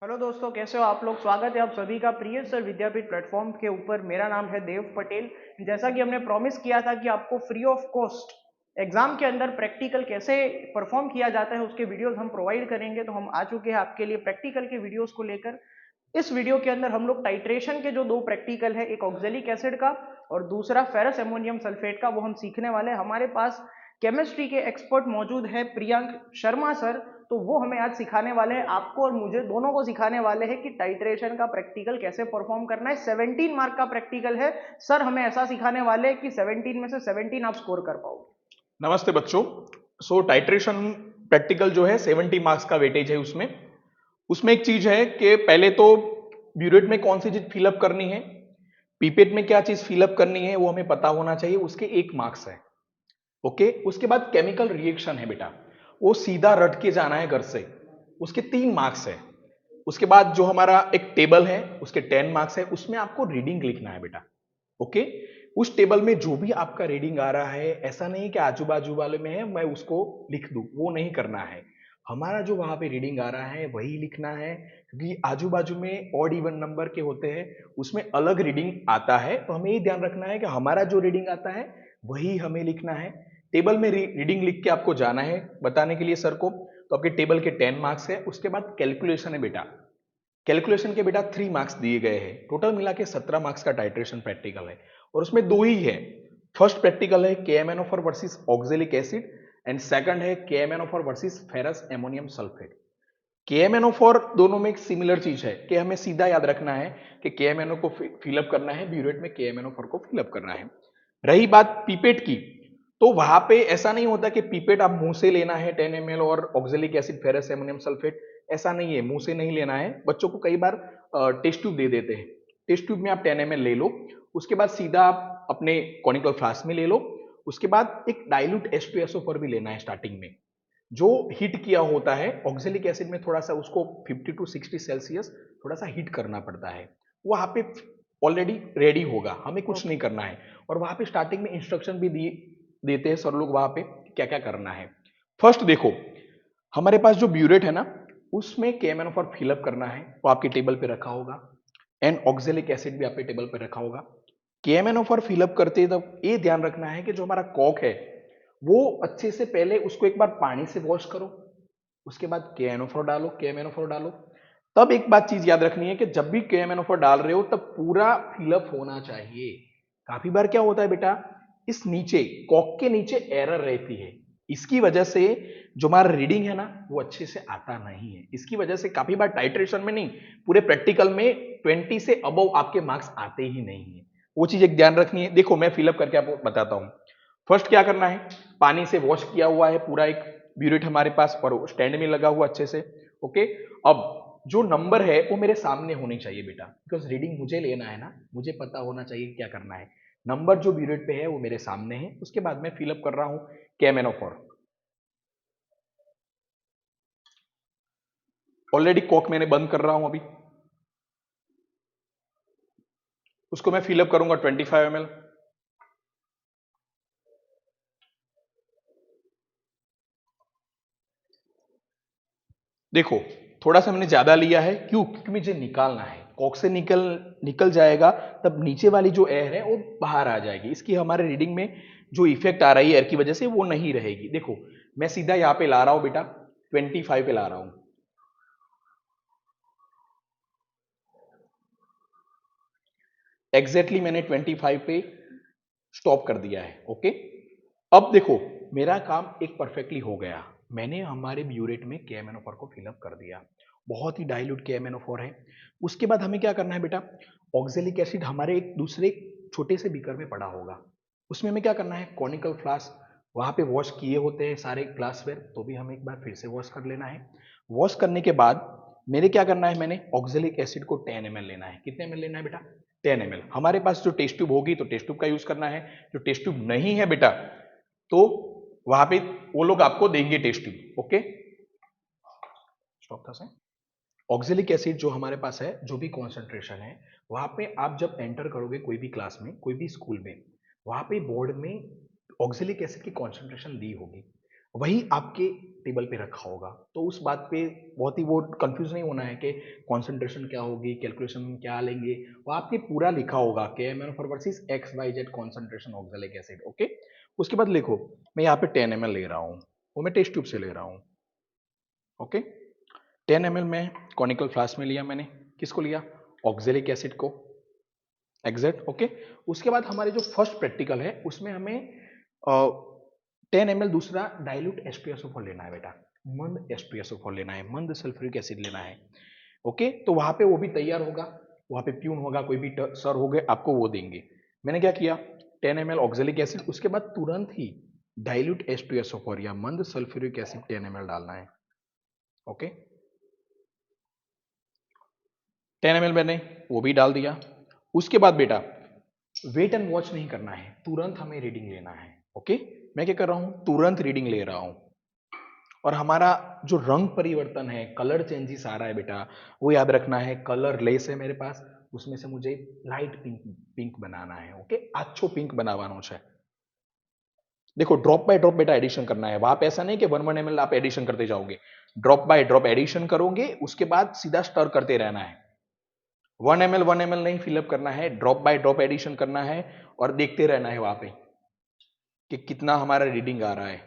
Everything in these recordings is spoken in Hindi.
हेलो दोस्तों, कैसे हो आप लोग। स्वागत है आप सभी का प्रिय सर विद्यापीठ प्लेटफॉर्म के ऊपर। मेरा नाम है देव पटेल। जैसा कि हमने प्रॉमिस किया था कि आपको फ्री ऑफ कॉस्ट एग्जाम के अंदर प्रैक्टिकल कैसे परफॉर्म किया जाता है उसके वीडियोस हम प्रोवाइड करेंगे, तो हम आ चुके हैं आपके लिए प्रैक्टिकल के वीडियोस को लेकर। इस वीडियो के अंदर हम लोग टाइट्रेशन के जो दो प्रैक्टिकल है, एक ऑक्जेलिक एसिड का और दूसरा फेरस एमोनियम सल्फेट का, वो हम सीखने वाले हैं। हमारे पास केमिस्ट्री के एक्सपर्ट मौजूद है प्रियंक शर्मा सर, तो वो हमें आज सिखाने वाले हैं, आपको और मुझे दोनों को सिखाने वाले हैं कि टाइट्रेशन का प्रैक्टिकल कैसे परफॉर्म करना है। 17 मार्क का प्रैक्टिकल है सर, हमें ऐसा सिखाने वाले हैं कि 17 में से 17 आप स्कोर कर पाओगे। नमस्ते बच्चों। टाइट्रेशन प्रैक्टिकल जो है 70 मार्क्स का वेटेज है। उसमें उसमें एक चीज है कि पहले तो ब्यूरेट में कौन सी चीज फिलअप करनी है, पीपेट में क्या चीज फिलअप करनी है, वो हमें पता होना चाहिए। उसके 1 मार्क्स है। ओके, उसके बाद केमिकल रिएक्शन है बेटा, वो सीधा रट के जाना है घर से, उसके 3 मार्क्स है। उसके बाद जो हमारा एक टेबल है उसके 10 मार्क्स है, उसमें आपको रीडिंग लिखना है बेटा। ओके, उस टेबल में जो भी आपका रीडिंग आ रहा है, ऐसा नहीं कि आजू बाजू वाले में है मैं उसको लिख दूं, वो नहीं करना है। हमारा जो वहां पे रीडिंग आ रहा है वही लिखना है, क्योंकि आजू बाजू में ऑड इवन नंबर के होते हैं, उसमें अलग रीडिंग आता है। तो हमें ये ध्यान रखना है कि हमारा जो रीडिंग आता है वही हमें लिखना है। टेबल में रीडिंग लिख के आपको जाना है बताने के लिए सर को। तो आपके टेबल के 10 मार्क्स है। उसके बाद कैलकुलेशन है बेटा। कैलकुलेशन के बेटा 3 मार्क्स दिए गए हैं। टोटल मिला के 17 मार्क्स का टाइट्रेशन प्रैक्टिकल है, और उसमें दो ही है। फर्स्ट प्रैक्टिकल है KMnO4 versus oxalic acid, and second है KMnO4 versus ferrous ammonium sulphate. KMnO4 दोनों में एक सिमिलर चीज है कि हमें सीधा याद रखना है कि KMnO को फिलअप करना है, ब्यूरेट में KMnO4 को फिलअप करना है। रही बात पीपेट की, तो वहां पे ऐसा नहीं होता कि पीपेट आप मुंह से लेना है 10 ml और oxalic acid ferrous ammonium sulphate, ऐसा नहीं है। मुंह से नहीं लेना है। बच्चों को कई बार टेस्ट ट्यूब दे देते हैं। टेस्ट ट्यूब में आप 10 ml ले लो, उसके बाद सीधा आप अपने कॉनिकल फ्लास्क में ले लो। उसके बाद एक डाइल्यूट H2SO4 भी लेना है स्टार्टिंग में, जो हीट किया होता है। ऑक्जेलिक एसिड में थोड़ा सा उसको 50 टू 60 सेल्सियस थोड़ा सा हीट करना पड़ता है। वहां पे ऑलरेडी रेडी होगा, हमें कुछ नहीं ओके। करना है। और वहां पे स्टार्टिंग में इंस्ट्रक्शन भी देते हैं सर लोग वहां पे क्या क्या करना है। फर्स्ट देखो, हमारे पास जो ब्यूरेट है ना, उसमें KMnO4 फिलअप करना है, वो आपके टेबल पे रखा होगा। एंड ऑक्जेलिक एसिड भी आपके टेबल पे रखा होगा। KMnO4 फिलअप करते तब ये ध्यान रखना है कि जो हमारा कॉक है वो अच्छे से पहले उसको एक बार पानी से वॉश करो, उसके बाद KMnO4 डालो, KMnO4 डालो। तब एक बात चीज याद रखनी है कि जब भी KMnO4 डाल रहे हो तब पूरा फिलअप होना चाहिए। काफी बार क्या होता है बेटा, इस नीचे कॉक के नीचे एरर रहती है। इसकी वजह से जो हमारा रीडिंग है ना वो अच्छे से आता नहीं है। इसकी वजह से काफी बार टाइट्रेशन में नहीं, पूरे प्रैक्टिकल में 20 से अबव आपके मार्क्स आते ही नहीं है। वो चीज एक ध्यान रखनी है। देखो मैं फिलअप करके आपको बताता हूं। फर्स्ट क्या करना है, पानी से वॉश किया हुआ है पूरा एक ब्यूरेट हमारे पास, और स्टैंड में लगा हुआ अच्छे से। ओके, अब जो नंबर है वो मेरे सामने होनी चाहिए बेटा, बिकॉज रीडिंग मुझे लेना है ना, मुझे पता होना चाहिए क्या करना है। नंबर जो ब्यूरेट पे है वो मेरे सामने है। उसके बाद मैं फिलअप कर रहा हूं KMnO4। ऑलरेडी कॉक मैंने बंद कर रहा हूं अभी। उसको मैं फिलअप करूंगा 25 ml। देखो थोड़ा सा मैंने ज्यादा लिया है, क्यों? क्योंकि मुझे निकालना है। कॉक से निकल निकल जाएगा तब नीचे वाली जो एयर है वो बाहर आ जाएगी। इसकी हमारे रीडिंग में जो इफेक्ट आ रही है एयर की वजह से वो नहीं रहेगी। देखो मैं सीधा यहाँ पे ला रहा हूं बेटा, 25 पे ला रहा हूं। एग्जैक्टली मैंने 25 पे स्टॉप कर दिया है। ओके, अब देखो मेरा काम एक परफेक्टली हो गया। मैंने हमारे ब्यूरेट में KMnO4 को फिलअप कर दिया। बहुत ही डाइल्यूट KMnO4 है। उसके बाद हमें क्या करना है बेटा, ऑक्जेलिक एसिड हमारे एक दूसरे छोटे से बीकर में पड़ा होगा। उसमें हमें क्या करना है, कॉनिकल फ्लास्क वहां पे वॉश किए होते हैं सारे ग्लासवेयर, तो भी हमें एक बार फिर से वॉश कर लेना है। वॉश करने के बाद मेरे क्या करना है, मैंने ऑक्जेलिक एसिड को 10 ml लेना है। कितने ml लेना है बेटा, 10 ml। हमारे पास जो टेस्ट ट्यूब होगी तो टेस्ट ट्यूब का यूज करना है। जो टेस्ट ट्यूब नहीं है बेटा, तो वहां पे वो लोग आपको देंगे टेस्ट ट्यूब। ओके, स्टॉप था सर। ऑक्जेलिक एसिड जो हमारे पास है, जो भी कॉन्सेंट्रेशन है, वहां पे आप जब एंटर करोगे कोई भी क्लास में, कोई भी स्कूल में, वहां पे बोर्ड में ऑक्जेलिक एसिड की कॉन्सेंट्रेशन दी होगी। वही आपके टेबल पे रखा होगा। तो उस बात पे बहुत ही वो कंफ्यूज नहीं होना है कि कॉन्सेंट्रेशन क्या होगी, कैलकुलेशन में क्या लेंगे, वो आपने पूरा लिखा होगा कि KMnO4 versus XYZ concentration oxalic acid. Okay, उसके बाद लिखो मैं यहाँ पे 10 ml ले रहा हूँ, वो मैं टेस्ट ट्यूब से ले रहा हूँ। ओके, 10 ml में कॉनिकल फ्लास्क में लिया मैंने, किसको लिया, ऑक्जेलिक एसिड को, एग्जैक्ट। ओके, उसके बाद हमारे जो फर्स्ट प्रैक्टिकल है उसमें हमें 10 ml दूसरा डाइल्यूट H2SO4 लेना है बेटा, मंद H2SO4 लेना है, मंद सल्फ्यूरिक एसिड लेना है। ओके, तो वहां पे वो भी तैयार होगा, वहां पे प्यून होगा, कोई भी सर हो गए आपको वो देंगे। मैंने क्या किया, 10 ml ऑक्जेलिक एसिड, उसके बाद तुरंत ही डाइल्यूट H2SO4 या मंद सल्फ्यूरिक एसिड 10 ml डालना है। ओके, 10 ml मैंने वो भी डाल दिया। उसके बाद बेटा वेट एंड वॉच नहीं करना है, तुरंत हमें रीडिंग लेना है। ओके, मैं क्या कर रहा हूं, तुरंत रीडिंग ले रहा हूं। और हमारा जो रंग परिवर्तन है, कलर चेंजेस आ रहा है बेटा, वो याद रखना है। कलर लेस है मेरे पास, उसमें से मुझे लाइट पिंक पिंक बनाना है। ओके, अच्छो पिंक बनावानो है। देखो ड्रॉप बाय ड्रॉप बेटा एडिशन करना है, वहां पे ऐसा नहीं कि 1 ml आप एडिशन करते जाओगे, ड्रॉप बाय ड्रॉप एडिशन करोगे, उसके बाद सीधा स्टर करते रहना है। 1 ml नहीं फिलअप करना है, ड्रॉप बाय ड्रॉप एडिशन करना है और देखते रहना है वहां पे कि कितना हमारा रीडिंग आ रहा है।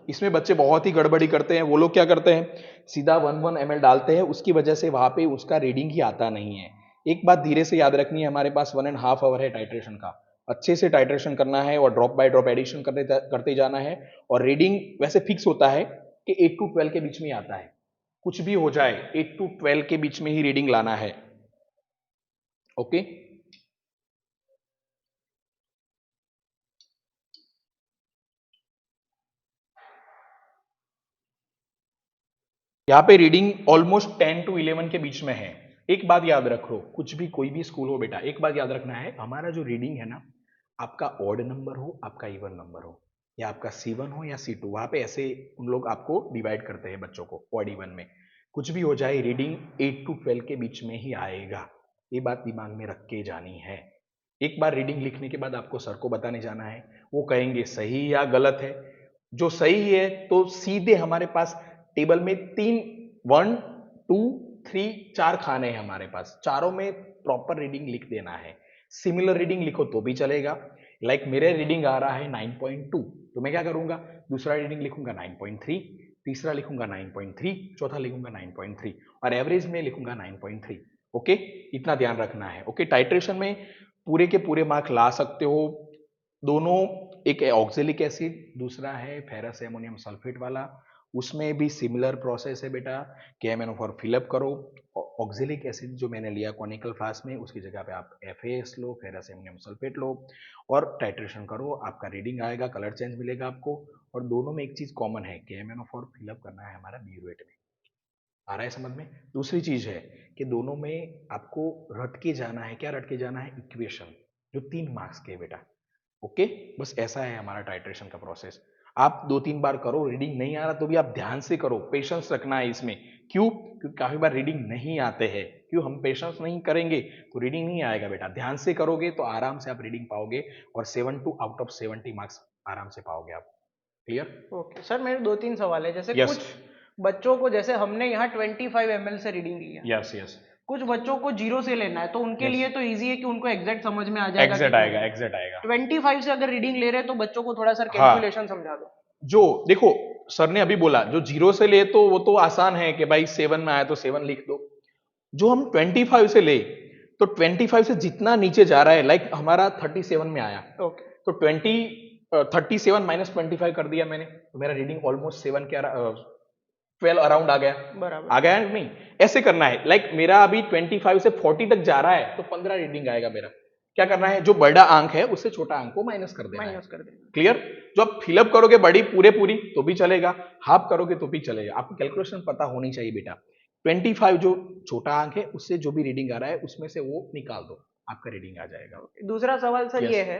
इसमें बच्चे बहुत ही गड़बड़ी करते हैं। वो लोग क्या करते हैं, सीधा 1 ml डालते हैं, उसकी वजह से वहां पे उसका रीडिंग ही आता नहीं है। एक बात धीरे से याद रखनी है, हमारे पास 1.5 आवर है टाइट्रेशन का, अच्छे से टाइट्रेशन करना है और ड्रॉप बाय ड्रॉप एडिशन करते जाना है। और रीडिंग वैसे फिक्स होता है कि 8 to 12 के बीच में ही आता है, कुछ भी हो जाए 8 to 12 के बीच में ही रीडिंग लाना है। ओके, यहाँ पे रीडिंग ऑलमोस्ट 10 to 11 के बीच में है। एक बात याद रखो, कुछ भी कोई भी स्कूल हो बेटा, एक बात याद रखना है, हमारा जो रीडिंग है ना, आपका ऑड नंबर हो, आपका इवन नंबर हो, या आपका C1 हो या C2, वहां पे ऐसे उन लोग आपको डिवाइड करते हैं बच्चों को ऑड इवन में। कुछ भी हो जाए रीडिंग 8 to 12 के बीच में ही आएगा, ये बात दिमाग में रख के जानी है। एक बार रीडिंग लिखने के बाद आपको सर को बताने जाना है, वो कहेंगे सही या गलत है। जो सही है तो सीधे हमारे पास टेबल में 1 2 3 4 खाने हैं हमारे पास, चारों में प्रॉपर रीडिंग लिख देना है। सिमिलर रीडिंग लिखो तो भी चलेगा। लाइक मेरे रीडिंग आ रहा है 9.2, तो मैं क्या करूंगा, दूसरा रीडिंग लिखूंगा 9.3, तीसरा लिखूंगा 9.3, चौथा लिखूंगा 9.3 और एवरेज में लिखूंगा 9.3। ओके, इतना ध्यान रखना है। ओके, टाइट्रेशन में पूरे के पूरे मार्क ला सकते हो दोनों। एक ऑक्जेलिक एसिड, दूसरा है फेरस एमोनियम सल्फेट वाला, उसमें भी सिमिलर प्रोसेस है बेटा। KMnO4 फिलअप करो, ऑक्जेलिक एसिड जो मैंने लिया कॉनिकल फ्लास्क में, उसकी जगह पे आप FAS लो, फेरस एमोनियम सल्फेट लो और टाइट्रेशन करो, आपका रीडिंग आएगा, कलर चेंज मिलेगा आपको। और दोनों में एक चीज कॉमन है, KMnO4 फिलअप करना है हमारा ब्यूरेट में। आ रहा है समझ में? दूसरी चीज है कि दोनों में आपको रट के जाना है। क्या रट के जाना है? इक्वेशन, जो 3 मार्क्स के बेटा। ओके, बस ऐसा है हमारा टाइट्रेशन का प्रोसेस। आप 2-3 बार करो, रीडिंग नहीं आ रहा तो भी आप ध्यान से करो, पेशेंस रखना है इसमें। क्यों? क्योंकि काफी बार रीडिंग नहीं आते हैं। क्यों? हम पेशेंस नहीं करेंगे तो रीडिंग नहीं आएगा बेटा। ध्यान से करोगे तो आराम से आप रीडिंग पाओगे और 72 आउट ऑफ 70 मार्क्स आराम से पाओगे आप। क्लियर? ओके सर, मेरे 2-3 सवाल है। जैसे यस कुछ बच्चों को, जैसे हमने यहाँ 25 ml से रीडिंग लिया, यस यस कुछ बच्चों को 0 से लेना है, तो उनके यस, लिए तो इजी है कि उनको एग्जैक्ट समझ में आ जाएगा एग्जैक्ट कितना आएगा, लेना एग्जैक्ट आएगा। है। 25 से अगर रीडिंग ले रहे हैं तो बच्चों को थोड़ा सर हाँ, कैलकुलेशन समझा दो। जो देखो सर ने अभी बोला, जो 0 से ले तो वो तो आसान है कि भाई 7 में आया तो 7 लिख दो। जो हम 25 से ले, तो 25 से जितना नीचे जा रहा है, लाइक हमारा 37 में आया, ओके, तो 37 माइनस 25 कर दिया मैंने, तो मेरा रीडिंग ऑलमोस्ट 7 के 12 अराउंड आ गया। बराबर। आ गया नहीं? ऐसे करना है। लाइक मेरा अभी 25 से 40 तक जा रहा है तो 15 रीडिंग आएगा मेरा। क्या करना है? जो बड़ा अंक है उससे छोटा अंक को माइनस कर देना है। माइनस कर देना। क्लियर? जो आप फिलअप करोगे बड़ी पूरी तो भी चलेगा, हाफ करोगे तो भी चलेगा, आपको कैलकुलेशन पता होनी चाहिए बेटा। 25 जो छोटा अंक है उससे जो भी रीडिंग आ रहा है उसमें से वो निकाल दो, आपका रीडिंग आ जाएगा। दूसरा सवाल सर यस, ये है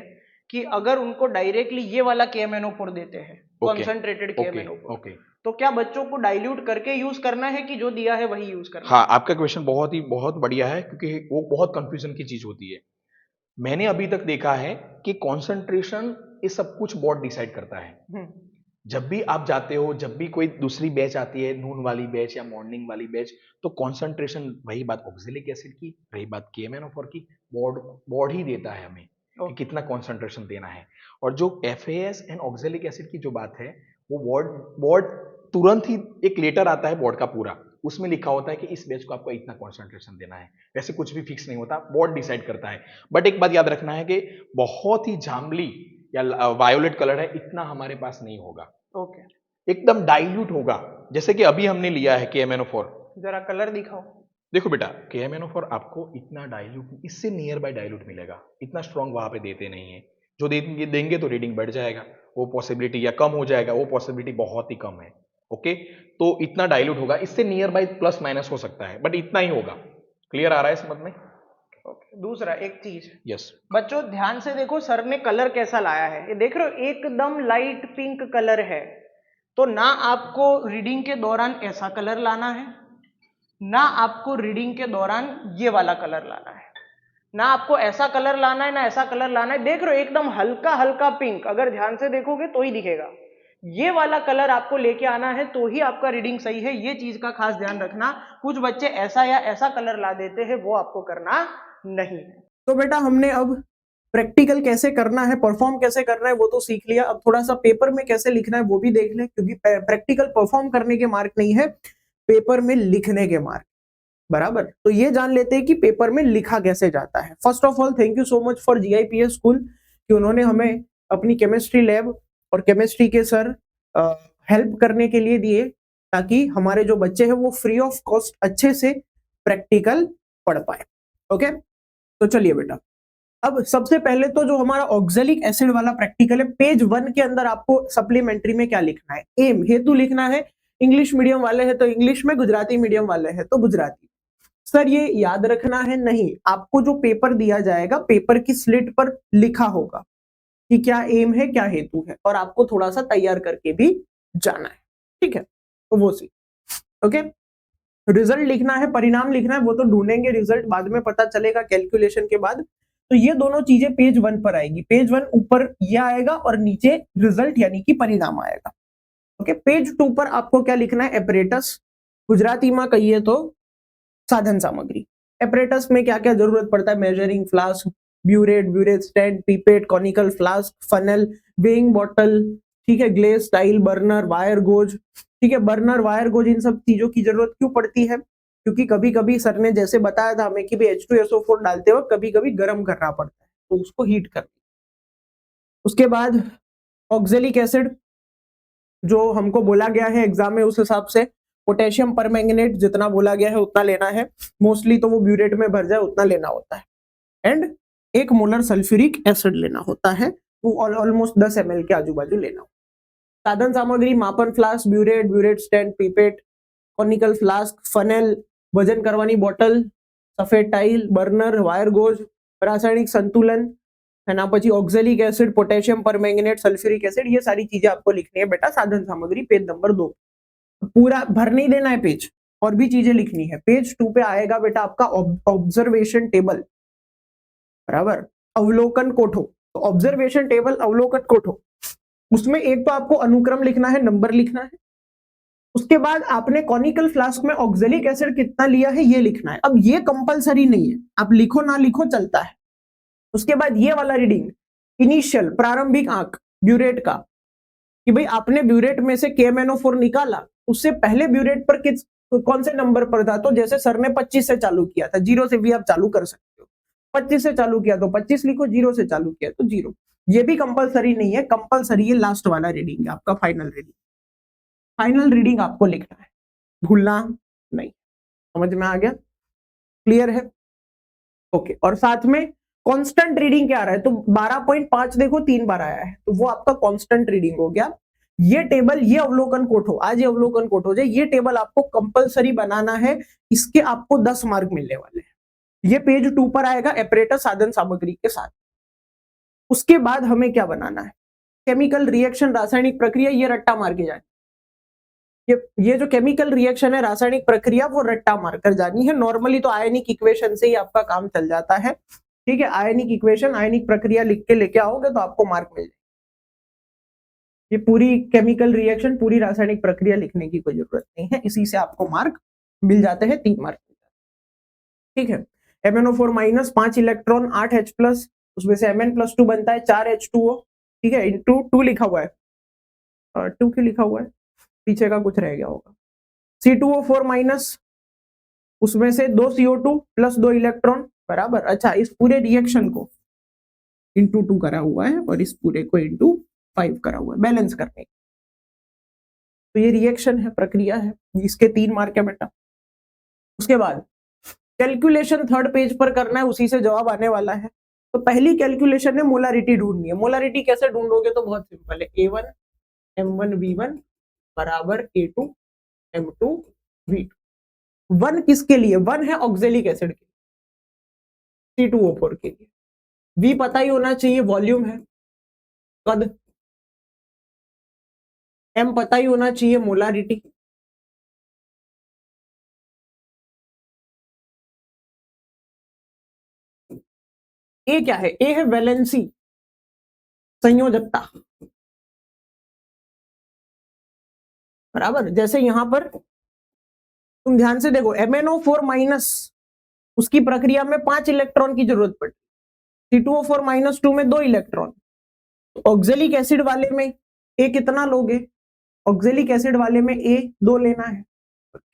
कि अगर उनको डायरेक्टली ये वाला KMnO4 देते हैं, okay concentrated okay KMnO4, okay. तो क्या बच्चों को डाइल्यूट करके यूज करना है कि जो दिया है वही यूज करना हाँ, है? आपका क्वेश्चन बहुत बढ़िया है, क्योंकि वो बहुत कंफ्यूजन की चीज होती है। मैंने अभी तक देखा है कि कॉन्सेंट्रेशन ये सब कुछ बोर्ड डिसाइड करता है। जब भी आप जाते हो, जब भी कोई दूसरी बैच आती है, नून वाली बैच या मॉर्निंग वाली बैच, तो कॉन्सेंट्रेशन, वही बात ऑक्जेलिक एसिड की, वही बात KMnO4 की, बोर्ड ही देता है हमें कि कितना कॉन्सेंट्रेशन देना है। और जो FAS एंड ऑक्जेलिक एसिड की जो बात है, वो बोर्ड तुरंत ही एक लेटर आता है बोर्ड का पूरा, उसमें लिखा होता है कि इस बैच को आपको इतना कॉन्सेंट्रेशन देना है। वैसे कुछ भी फिक्स नहीं होता, बोर्ड डिसाइड करता है। बट एक बात याद रखना है कि बहुत ही जांबली या वायोलेट कलर है, इतना हमारे पास नहीं होगा। ओके, एकदम डाइल्यूट होगा, जैसे कि अभी हमने लिया है KMnO4। जरा कलर दिखाओ। देखो बेटा, KMnO4 आपको इतना डाइल्यूट, इससे नियर बाय डाइल्यूट मिलेगा, इतना स्ट्रॉन्ग वहां पे देते नहीं है। जो देंगे तो रीडिंग बढ़ जाएगा, वो पॉसिबिलिटी, या कम हो जाएगा, वो पॉसिबिलिटी बहुत ही कम है। ओके, तो इतना डाइल्यूट होगा, इससे नियर बाय प्लस माइनस हो सकता है, बट इतना ही होगा। क्लियर आ रहा है समझ में? ओके, दूसरा एक चीज, यस बच्चों ध्यान से देखो सर ने कलर कैसा लाया है, ये देख रहे हो एकदम लाइट पिंक कलर है। तो ना आपको रीडिंग के दौरान ऐसा कलर लाना है, ना आपको रीडिंग के दौरान ये वाला कलर लाना है, ना आपको ऐसा कलर लाना है ना ऐसा कलर लाना है। देख रहे हो एकदम हल्का हल्का पिंक, अगर ध्यान से देखोगे तो ही दिखेगा। ये वाला कलर आपको लेके आना है तो ही आपका रीडिंग सही है, ये चीज का खास ध्यान रखना। कुछ बच्चे ऐसा या ऐसा कलर ला देते हैं, वो आपको करना नहीं है। तो बेटा हमने अब प्रैक्टिकल कैसे करना है, परफॉर्म कैसे करना है वो तो सीख लिया। अब थोड़ा सा पेपर में कैसे लिखना है वो भी देख ले, क्योंकि प्रैक्टिकल परफॉर्म करने के मार्क नहीं है, पेपर में लिखने के मार्क, बराबर। तो ये जान लेते हैं कि पेपर में लिखा कैसे जाता है। First of all thank you so much for GIPS school कि उन्होंने हमें अपनी केमिस्ट्री लैब और केमिस्ट्री के सर हेल्प करने के लिए दिए, ताकि हमारे जो बच्चे हैं वो फ्री ऑफ कॉस्ट अच्छे से प्रैक्टिकल पढ़ पाए। ओके, तो चलिए बेटा, अब सबसे पहले तो जो हमारा ऑक्जेलिक एसिड वाला प्रैक्टिकल है, पेज 1 के अंदर आपको सप्लीमेंट्री में क्या लिखना है, एम हेतु लिखना है। इंग्लिश मीडियम वाले हैं तो इंग्लिश में, गुजराती मीडियम वाले हैं तो गुजराती। सर ये याद रखना है नहीं, आपको जो पेपर दिया जाएगा पेपर की स्लिट पर लिखा होगा कि क्या एम है क्या हेतु है, और आपको थोड़ा सा तैयार करके भी जाना है, ठीक है। तो वो सी ओके, रिजल्ट लिखना है, परिणाम लिखना है, वो तो ढूंढेंगे, रिजल्ट बाद में पता चलेगा कैलकुलेशन के बाद। तो ये दोनों चीजें पेज 1 पर आएगी। पेज 1 ऊपर ये आएगा और नीचे रिजल्ट यानी कि परिणाम आएगा। ओके, पेज 2 पर आपको क्या लिखना है, एपरेटस, गुजराती में कहिए तो साधन सामग्री। एपरेटस में क्या क्या जरूरत पड़ता है, measuring flask, burette stand, pipette, conical flask, funnel, weighing bottle, ठीक है, glace, style, burner, wire goes, ठीक है। बर्नर, वायर गोज, इन सब चीजों की जरूरत क्यों पड़ती है, क्योंकि कभी कभी सर ने जैसे बताया था हमें कि भी H2SO4 डालते वक्त कभी कभी गर्म करना पड़ता है, तो उसको हीट कर। उसके बाद ऑक्जेलिक एसिड, जो हमको बोला गया है एग्जाम में उस हिसाब से पोटेशियम परमैंगनेट जितना बोला गया है उतना लेना है, मोस्टली तो वो ब्यूरेट में भर जाए उतना लेना होता है। एंड 1 मोलर सल्फ्यूरिक एसिड लेना होता है, वो ऑलमोस्ट 10 ml के आजू बाजू लेना। साधन सामग्री, मापन flask, burette stand, pipette, conical flask, funnel, वजन करवानी बोतल, सफेद टाइल, बर्नर, वायर गोज, रासायनिक संतुलन है ना, પછી oxalic acid, potassium permanganate, sulphuric acid, ये सारी चीजें आपको लिखनी है बेटा साधन सामग्री पेज नंबर 2। पूरा भर नहीं देना है पेज, और भी चीजें लिखनी है। पेज 2 पे आएगा बेटा आपका ऑब्जर्वेशन टेबल, बराबर, अवलोकन कोठो। तो ऑब्जर्वेशन टेबल, अवलोकन कोठो, उसमें एक तो आपको अनुक्रम लिखना है, नंबर लिखना है। उसके बाद आपने कॉनिकल फ्लास्क में ऑक्जेलिक एसिड कितना लिया है ये लिखना है। अब ये कंपलसरी नहीं है, आप लिखो ना लिखो चलता है। उसके बाद ये वाला रीडिंग, इनिशियल प्रारंभिक आंक ब्यूरेट का, कि भाई आपने ब्यूरेट में से KMnO4 निकाला, उससे पहले ब्यूरेट पर कौन से नंबर पर था, तो जैसे सर ने 25 से चालू किया था, 0 से भी आप चालू कर सकते हो। 25 से चालू किया तो 25 लिखो, 0 से चालू किया तो 0। ये भी कंपलसरी नहीं है, कंपलसरी ये लास्ट वाला रीडिंग है आपका फाइनल रीडिंग। फाइनल रीडिंग आपको लिखना है, भूलना नहीं। समझ में आ गया, क्लियर है? ओके, और साथ में कांस्टेंट रीडिंग क्या आ रहा है, तो 12.5 देखो 3 बार आया है, तो वो आपका कांस्टेंट रीडिंग हो गया। ये टेबल, ये अवलोकन कोठो, आज ये अवलोकन कोठो जो ये टेबल आपको कंपलसरी बनाना है, इसके आपको 10 मार्क मिलने वाले हैं। ये पेज 2 पर आएगा एपरेटस साधन सामग्री के साथ। उसके बाद हमें क्या बनाना है, केमिकल रिएक्शन, रासायनिक प्रक्रिया, ये रट्टा मार के जानी। ये जो केमिकल रिएक्शन है, रासायनिक प्रक्रिया, वो रट्टा मारकर जानी है। नॉर्मली तो आयनिक इक्वेशन से ही आपका काम चल जाता है, ठीक है, आयनिक इक्वेशन, आयनिक प्रक्रिया लिख के लेके आओगे तो आपको मार्क मिल जाएगा। ये पूरी केमिकल रिएक्शन, पूरी रासायनिक प्रक्रिया लिखने की कोई जरूरत नहीं है, इसी से आपको मार्क मिल जाते हैं, 3 मार्क। ठीक है, MnO4 minus 5 electron 8 H plus, उसमें से Mn+2 बनता है 4 H2O, ठीक है, इंटू 2 लिखा हुआ है, 2 क्यों लिखा हुआ है, पीछे का कुछ रह गया होगा। C2O4 माइनस, उसमें से 2 CO2 प्लस 2 इलेक्ट्रॉन बराबर। अच्छा, इस पूरे रिएक्शन को इंटू 2 करा हुआ है और इस पूरे को इंटू 5 करा हुआ है बैलेंस करने। तो ये रिएक्शन है, प्रक्रिया है, इसके 3 मार्क है बेटा। उसके बाद कैलकुलेशन 3rd पेज पर करना है, उसी से जवाब आने वाला है। तो पहली कैलकुलेशन है मोलारिटी ढूंढनी है। मोलारिटी कैसे ढूंढोगे, तो बहुत सिंपल है, A1 M1V1 बराबर A2 M2V2। 1 किसके लिए, 1 है ऑक्जेलिक एसिड के, C2O4 के लिए। V पता ही होना चाहिए, वॉल्यूम है, कद। M पता ही होना चाहिए, मोलारिटी। A क्या है, A है वैलेंसी, संयोजकता, बराबर। जैसे यहां पर तुम ध्यान से देखो, MnO4 माइनस, उसकी प्रक्रिया में 5 इलेक्ट्रॉन की जरूरत पड़ती, C2O4 माइनस 2 में 2 इलेक्ट्रॉन। ऑक्जेलिक एसिड वाले में A कितना लोगे, ऑक्जेलिक एसिड वाले में A 2 लेना है,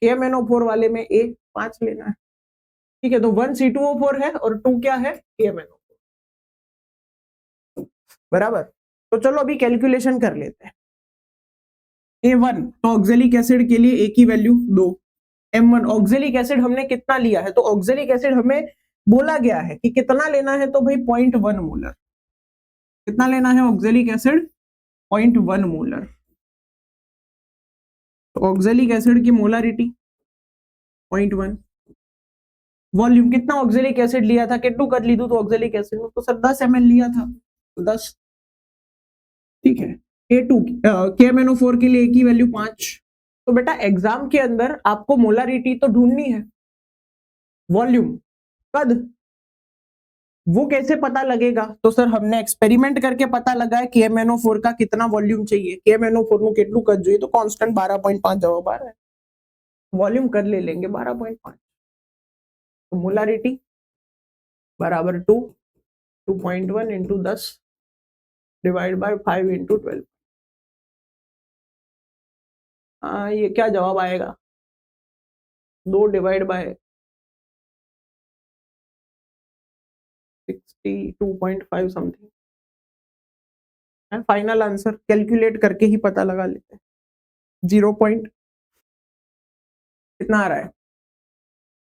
KMnO4 वाले में A 5 लेना है। ठीक है, तो 1 C2O4 है और 2 क्या है, KMnO4, बराबर। तो चलो अभी कैलकुलेशन कर लेते हैं। A1 तो ऑक्जेलिक एसिड के लिए A की वैल्यू 2, M1 ऑक्जेलिक एसिड हमने कितना लिया है, तो ऑक्जेलिक एसिड हमें बोला गया है कि कितना लेना है, तो भाई 0.1 मोलर। कितना लेना है ऑक्जेलिक एसिड, 0.1 मोलर। तो ऑक्जेलिक एसिड की मोलारिटी 0.1। वॉल्यूम कितना ऑक्जेलिक एसिड लिया था, किट्टू कर ली तो ऑक्जेलिक एसिड में, तो सर 10 ml लिया था, तो 10। ठीक है, A2 KMnO4 के लिए A की वैल्यू 5। तो बेटा एग्जाम के अंदर आपको मोलारिटी तो ढूंढनी है, वॉल्यूम, कद, वो कैसे पता लगेगा, तो सर हमने एक्सपेरिमेंट करके पता लगा है KMnO4 का कितना वॉल्यूम चाहिए। KMnO4 નું કેટલું કદ જોઈએ, तो कांस्टेंट 12.5 जवाब आ रहा है, वॉल्यूम कर ले लेंगे 12.5। तो मोलारिटी बराबर 2, 2.1 इंटू 10 डिवाइड बाय 5 इंटू 12। ये क्या जवाब आएगा, 2 divide by 62.5 something. Final answer calculate करके ही पता लगा लेते हैं। 0. कितना आ रहा है,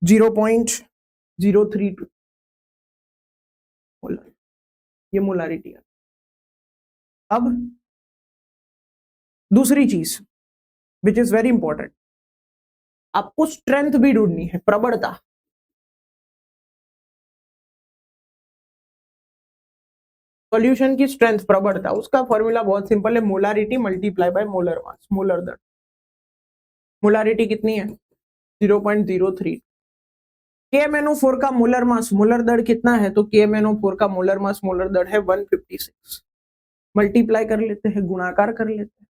0.032 मोलर, ये मोलारिटी है। अब दूसरी चीज विच इज वेरी इंपॉर्टेंट, आपको स्ट्रेंथ भी ढूंढनी है, प्रबलता। सॉल्यूशन की स्ट्रेंथ, प्रबलता, उसका फॉर्मूला बहुत सिंपल है, molarity multiply by molar mass, molar दर। मोलारिटी कितनी है, 0.03। KMnO4 का मोलर मास, मोलर दर कितना है, तो KMnO4 का मोलर मास, मोलर दर है 156। मल्टीप्लाई कर लेते हैं, गुणाकार कर लेते हैं।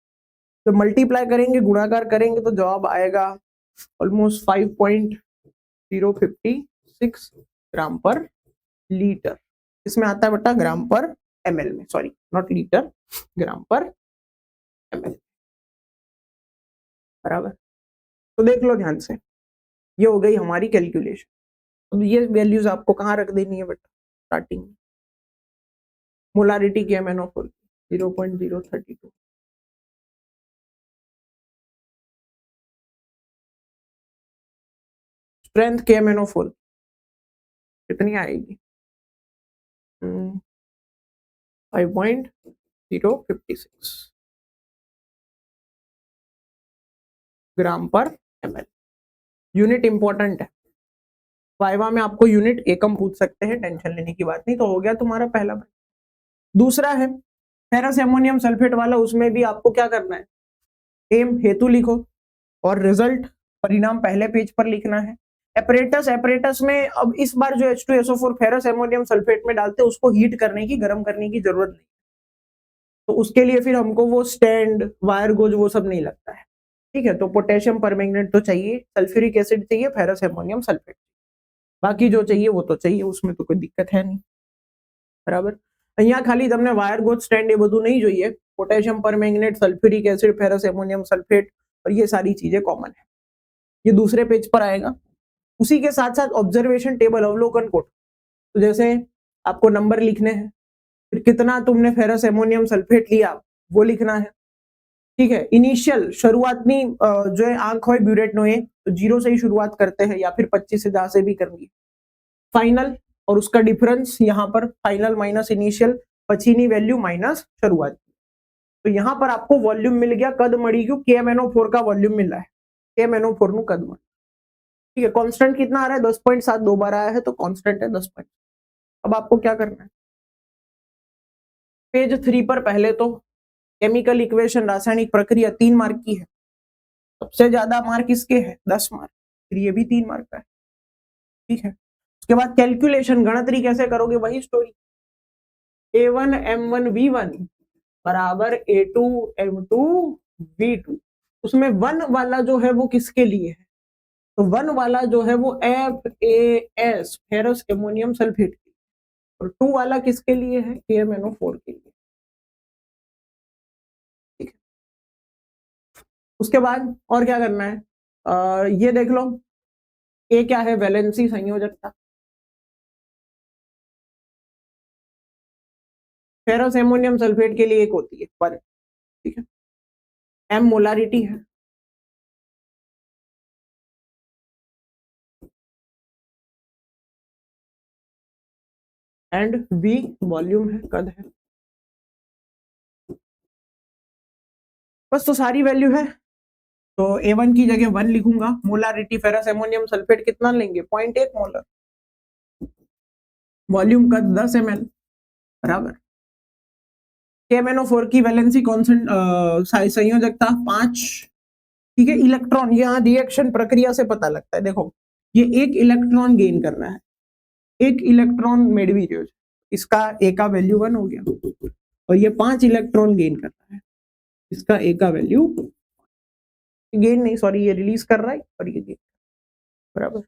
तो मल्टीप्लाई करेंगे, गुणाकार करेंगे तो जवाब आएगा ऑलमोस्ट 5.056 ग्राम पर लीटर। इसमें आता है बेटा ग्राम पर ml में, सॉरी नॉट लीटर, ग्राम पर ml, बराबर। तो देख लो ध्यान से, ये हो गई हमारी कैलकुलेशन। अब ये वैल्यूज आपको कहाँ रख देनी है बेटा, स्टार्टिंग में। मोलारिटी KMnO4 0.032, स्ट्रेंथ KMnO4 कितनी आएगी, 5.056 ग्राम पर ml। यूनिट इंपॉर्टेंट है, वाइवा में आपको यूनिट एकम पूछ सकते हैं, टेंशन लेने की बात नहीं। तो हो गया तुम्हारा पहला। दूसरा है फेरस एमोनियम सल्फेट वाला, उसमें भी आपको क्या करना है, एम हेतु लिखो और रिजल्ट परिणाम पहले पेज पर लिखना है। एपरेटस में अब इस बार जो H2SO4 फेरस एमोनियम सल्फेट में डालते हैं उसको हीट करने की, गर्म करने की जरूरत नहीं, तो उसके लिए फिर हमको वो स्टैंड, वायर गोज वो सब नहीं लगता है, ठीक है। तो पोटेशियम परमैंगनेट तो चाहिए, सल्फ्यूरिक एसिड चाहिए, फेरस एमोनियम सल्फेट, बाकी जो चाहिए वो तो चाहिए, उसमें तो कोई दिक्कत है नहीं, बराबर। અહીંયા ખાલી તમને વાયર ગોજ સ્ટેન્ડ એ બધું નહીં જોઈએ, potassium permanganate, sulphuric acid, ferrous ammonium sulphate और ये सारी चीजें कॉमन है, ये दूसरे पेज पर आएगा। उसी के साथ साथ ऑब्जर्वेशन टेबल, अवलोकन कोट, तो जैसे आपको नंबर लिखने हैं, फिर कितना तुमने फेरस एमोनियम सल्फेट लिया वो लिखना है, ठीक है। इनिशियल शुरुआत में जो है आंक हो ब्यूरेट नो, तो 0 से ही शुरुआत करते हैं या फिर 25 से 10 से भी करेंगे। फाइनल और उसका डिफरेंस यहाँ पर फाइनल माइनस इनिशियल, पछीनी वैल्यू माइनस शुरुआत, तो यहाँ पर आपको वॉल्यूम मिल गया, कद मड़ी गयो, KMnO4 का वॉल्यूम मिला है, KMnO4 નું કદ મળે, ठीक है। कांस्टेंट कितना आ रहा है 10.7, 2 बार आया है तो कांस्टेंट है 10 पॉइंट। अब आपको क्या करना है, पेज 3 पर पहले तो केमिकल इक्वेशन, रासायनिक प्रक्रिया 3 मार्क की है, सबसे ज्यादा मार्क इसके है 10 मार्क, फिर ये भी 3 मार्क का है, ठीक है। उसके बाद कैलकुलेशन, गणतरी कैसे करोगे, वही स्टोरी, A1 M1 V1 बराबर A2 M2 V2, उसमें 1 वाला जो है वो किसके लिए है, तो 1 वाला जो है वो FAS फेरस एमोनियम सल्फेट, और 2 वाला किसके लिए है, KMnO4 के लिए, ठीक है। उसके बाद और क्या करना है, ये देख लो, ए क्या है, वैलेंसी संयोजकता, फेरस एमोनियम सल्फेट के लिए एक होती है 1, ठीक है। M मोलारिटी है, एंड V वॉल्यूम है, कद है, बस तो सारी वैल्यू है। तो A1 की जगह 1 लिखूंगा, मोलारिटी फेरस एमोनियम सल्फेट कितना लेंगे 0.1 मोलर, वॉल्यूम कद 10 ml, बराबर। KMnO4 की वैलेंसी कॉन्सेंट संयोजकता 5, ठीक है। इलेक्ट्रॉन, यहाँ रिएक्शन प्रक्रिया से पता लगता है, देखो ये एक इलेक्ट्रॉन गेन करना है, एक इलेक्ट्रॉन मेडवी, इसका ए का वैल्यू 1 हो गया, और ये 5 इलेक्ट्रॉन गेन करना है, इसका ए का वैल्यू, गेन नहीं सॉरी, ये रिलीज कर रहा है और ये गेन, बराबर।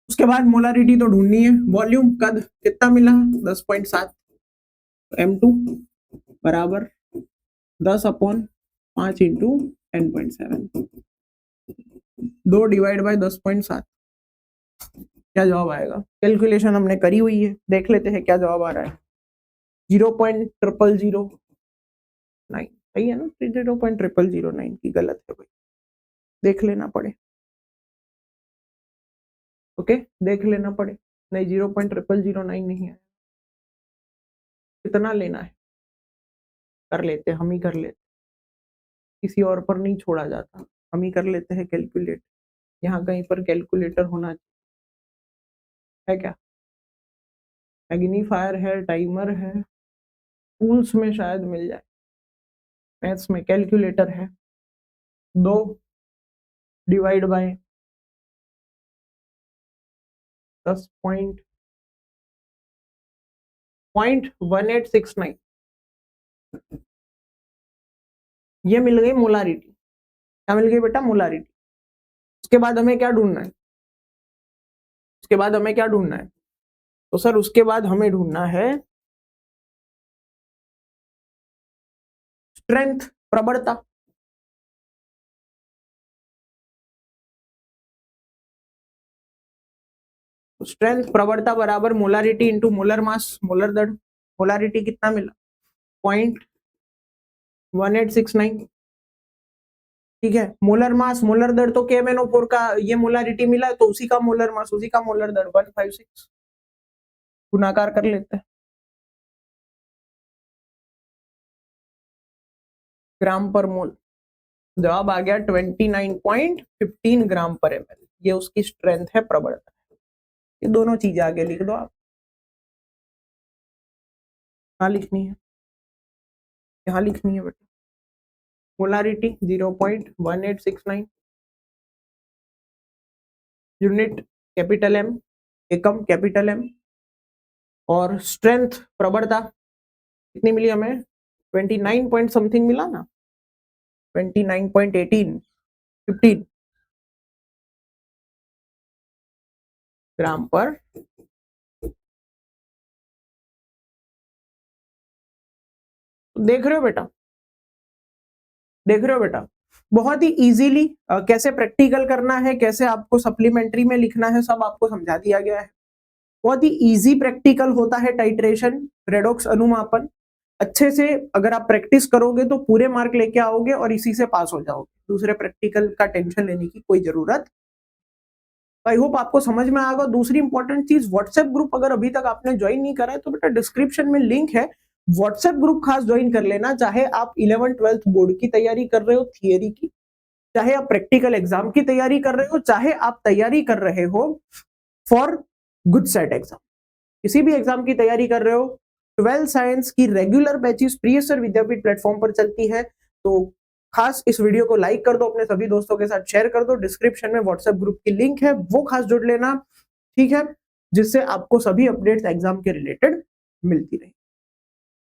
उसके बाद मोलारिटी तो ढूंढनी है, वॉल्यूम कद कितना मिला 10.7, M2 बराबर 10/5 इंटू 10.7, 2 डिवाइड बाय 10.7, क्या जवाब आएगा, कैलकुलेशन हमने करी हुई है, देख लेते हैं क्या जवाब आ रहा है, 0.0009, सही है ना, 0.0009 की गलत है भाई, देख लेना पड़े, ओके देख लेना पड़े, नहीं 0.0009 नहीं है, कितना लेना है, कर लेते, हम ही कर लेते, किसी और पर नहीं छोड़ा जाता, हम ही कर लेते हैं कैलकुलेट, यहाँ कहीं पर कैलकुलेटर होना है क्या, मैग्नीफायर है, टाइमर है, टूल्स में शायद मिल जाए, मैथ्स में कैलकुलेटर है, 2 डिवाइड बाय 10.1869, ये मिल गई मोलारिटी, क्या मिल गई बेटा, मोलारिटी। उसके बाद हमें क्या ढूंढना है, उसके बाद हमें क्या ढूंढना है, तो सर उसके बाद हमें ढूंढना है स्ट्रेंथ, प्रबलता, स्ट्रेंथ प्रबलता बराबर molarity into molar mass, molar दर, मोलारिटी कितना मिला 0.1869, ठीक है। मोलर मास, मोलर दर तो KMnO4 का ये मोलारिटी मिला है, तो उसी का मोलर मास, उसी का मोलर दर 156, गुणाकार कर लेते हैं, ग्राम पर मोल, जवाब आ गया 29.15 ग्राम पर ml, ये उसकी स्ट्रेंथ है, प्रबलता, ये दोनों चीजें आगे लिख दो आप, कहाँ लिखनी है, यहाँ लिखनी है बेटा, मोलारिटी 0.1869, यूनिट कैपिटल एम, एकम कैपिटल एम, और स्ट्रेंथ प्रबलता कितनी मिली हमें 29 पॉइंट समथिंग मिला ना, 29.18 15 ग्राम पर देख रहे हो बेटा, देख रहे हो बेटा, बहुत ही इजीली कैसे प्रैक्टिकल करना है, कैसे आपको सप्लीमेंट्री में लिखना है, सब आपको समझा दिया गया है। बहुत ही इजी प्रैक्टिकल होता है टाइट्रेशन, रेडॉक्स अनुमापन। अच्छे से अगर आप प्रैक्टिस करोगे तो पूरे मार्क लेके आओगे और इसी से पास हो जाओगे, दूसरे प्रैक्टिकल का टेंशन लेने की कोई जरूरत। आई होप आपको समझ में आएगा। दूसरी इंपॉर्टेंट चीज, व्हाट्सएप ग्रुप अगर अभी तक आपने ज्वाइन नहीं करा है तो बेटा डिस्क्रिप्शन में लिंक है, व्हाट्सएप ग्रुप खास ज्वाइन कर लेना। चाहे आप 11th-12th बोर्ड की तैयारी कर रहे हो थियरी की, चाहे आप प्रैक्टिकल एग्जाम की तैयारी कर रहे हो, चाहे आप तैयारी कर रहे हो फॉर गुड सेट एग्जाम, किसी भी एग्जाम की तैयारी कर रहे हो, 12 साइंस की रेगुलर बैचेस प्रियसर विद्यापीठ प्लेटफॉर्म पर चलती है। तो खास इस वीडियो को लाइक कर दो, अपने सभी दोस्तों के साथ शेयर कर दो, डिस्क्रिप्शन में व्हाट्सएप ग्रुप की लिंक है, वो खास जुड़ लेना, ठीक है, जिससे आपको सभी अपडेट्स एग्जाम के रिलेटेड मिलती रहे।